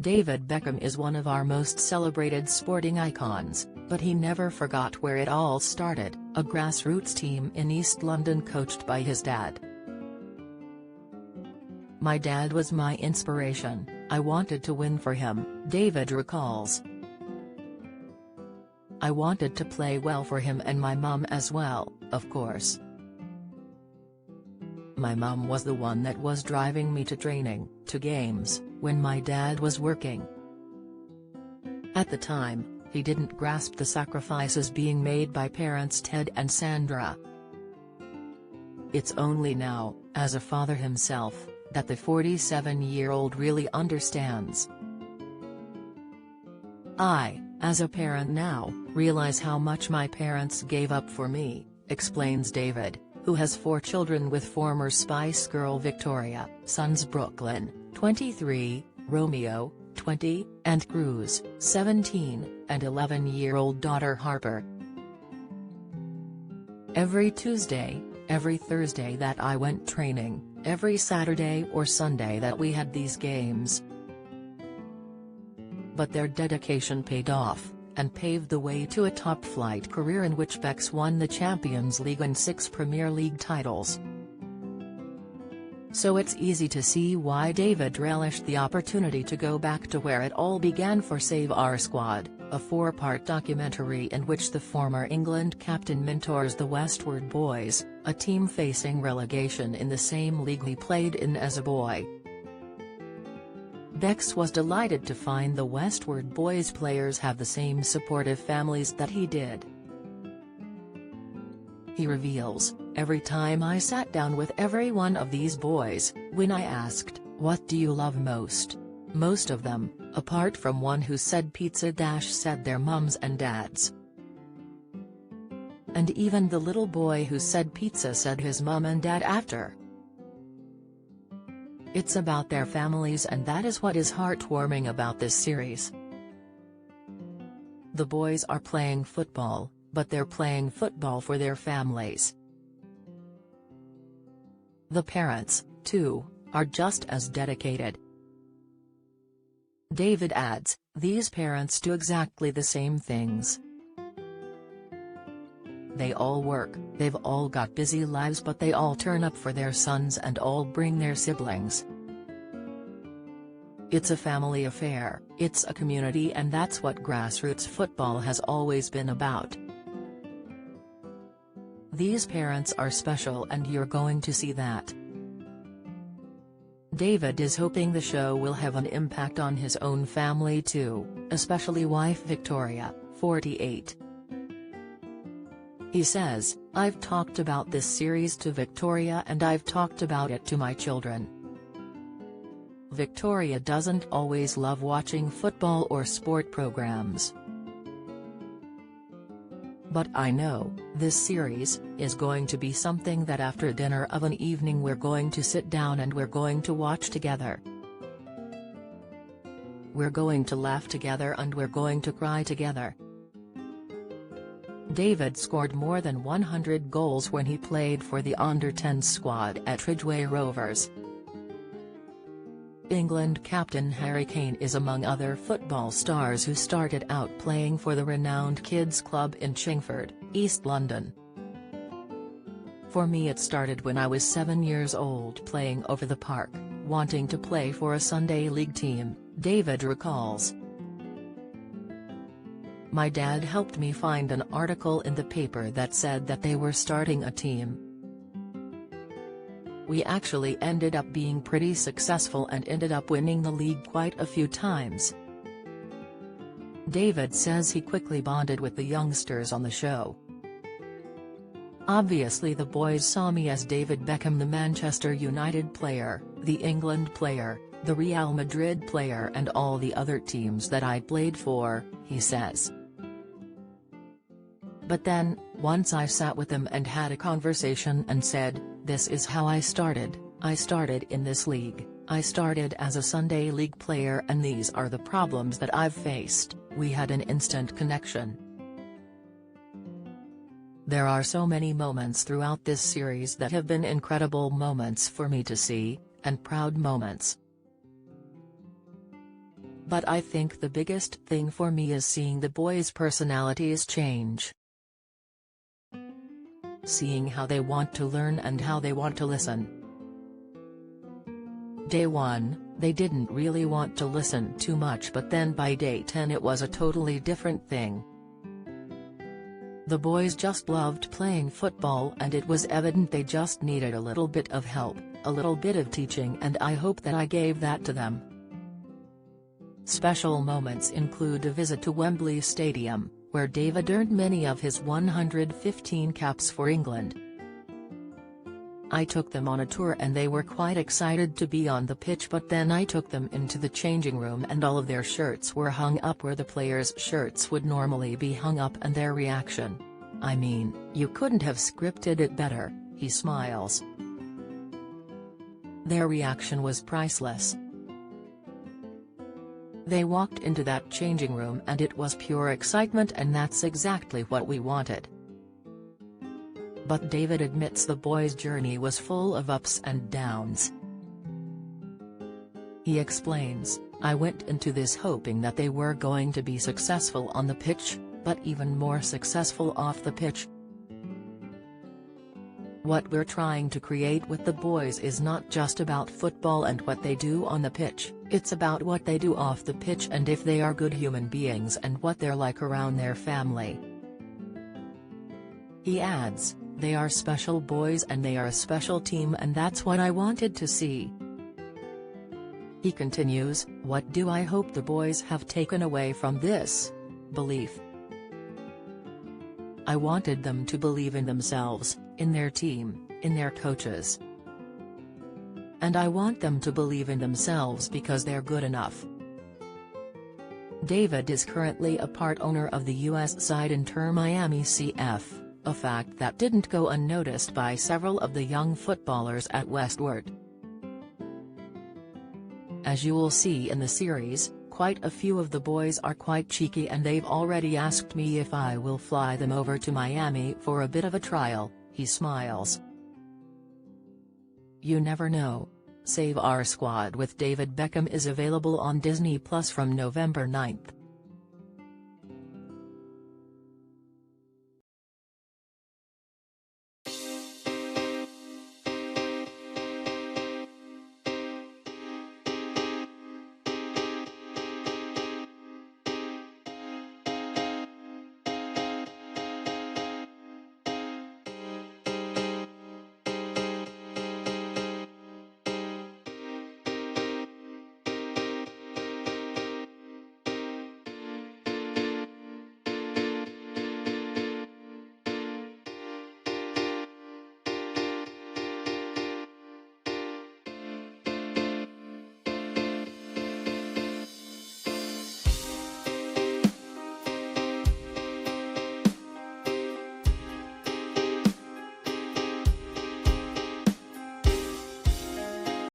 David Beckham is one of our most celebrated sporting icons, but he never forgot where it all started, a grassroots team in East London coached by his dad. "My dad was my inspiration, I wanted to win for him," David recalls. "I wanted to play well for him and my mum as well, of course. My mum was the one that was driving me to training, to games, when my dad was working. At the time, he didn't grasp the sacrifices being made by parents Ted and Sandra. It's only now, as a father himself, that the 47-year-old really understands. I, as a parent now, realize how much my parents gave up for me," explains David, who has 4 children with former Spice Girl Victoria, sons Brooklyn, 23, Romeo, 20, and Cruz, 17, and 11-year-old daughter Harper. "Every Tuesday, every Thursday that I went training, every Saturday or Sunday that we had these games. But their dedication paid off, and paved the way to a top-flight career in which Becks won the Champions League and 6 Premier League titles. So it's easy to see why David relished the opportunity to go back to where it all began for Save Our Squad, a 4-part documentary in which the former England captain mentors the Westward Boys, a team facing relegation in the same league he played in as a boy. Becks was delighted to find the Westward Boys players have the same supportive families that he did. He reveals, "Every time I sat down with every one of these boys, when I asked, 'What do you love most?' most of them, apart from one who said pizza - said their mums and dads. And even the little boy who said pizza said his mum and dad after. It's about their families, and that is what is heartwarming about this series. The boys are playing football, but they're playing football for their families. The parents, too, are just as dedicated." David adds, "These parents do exactly the same things. They all work, they've all got busy lives, but they all turn up for their sons and all bring their siblings. It's a family affair, it's a community, and that's what grassroots football has always been about. These parents are special, and you're going to see that." David is hoping the show will have an impact on his own family too, especially wife Victoria, 48. He says, "I've talked about this series to Victoria and I've talked about it to my children. Victoria doesn't always love watching football or sport programs. But I know, this series is going to be something that after dinner of an evening we're going to sit down and we're going to watch together. We're going to laugh together and we're going to cry together." David scored more than 100 goals when he played for the under-10 squad at Ridgeway Rovers. England captain Harry Kane is among other football stars who started out playing for the renowned kids club in Chingford, East London. "For me it started when I was 7 years old playing over the park, wanting to play for a Sunday league team," David recalls. "My dad helped me find an article in the paper that said that they were starting a team. We actually ended up being pretty successful and ended up winning the league quite a few times." David says he quickly bonded with the youngsters on the show. "Obviously the boys saw me as David Beckham, the Manchester United player, the England player, the Real Madrid player and all the other teams that I played for," he says. "But then, once I sat with them and had a conversation and said, 'This is how I started in this league, I started as a Sunday league player and these are the problems that I've faced,' we had an instant connection." There are so many moments throughout this series that have been incredible moments for me to see, and proud moments. But I think the biggest thing for me is seeing the boys' personalities change. Seeing how they want to learn and how they want to listen. Day 1, they didn't really want to listen too much, but then by day 10 it was a totally different thing. The boys just loved playing football, and it was evident they just needed a little bit of help, a little bit of teaching, and I hope that I gave that to them. Special moments include a visit to Wembley Stadium, where David earned many of his 115 caps for England. I took them on a tour and they were quite excited to be on the pitch, but then I took them into the changing room and all of their shirts were hung up where the players' shirts would normally be hung up, and their reaction. I mean, you couldn't have scripted it better, he smiles. Their reaction was priceless. They walked into that changing room and it was pure excitement, and that's exactly what we wanted. But David admits the boys' journey was full of ups and downs. He explains, I went into this hoping that they were going to be successful on the pitch, but even more successful off the pitch. What we're trying to create with the boys is not just about football and what they do on the pitch, it's about what they do off the pitch and if they are good human beings and what they're like around their family. He adds, they are special boys and they are a special team, and that's what I wanted to see. He continues, what do I hope the boys have taken away from this? Belief. I wanted them to believe in themselves, in their team, in their coaches. And I want them to believe in themselves because they're good enough. David is currently a part owner of the U.S. side Inter Miami CF, a fact that didn't go unnoticed by several of the young footballers at Westward. As you will see in the series, quite a few of the boys are quite cheeky and they've already asked me if I will fly them over to Miami for a bit of a trial, he smiles. You never know. Save Our Squad with David Beckham is available on Disney Plus from November 9.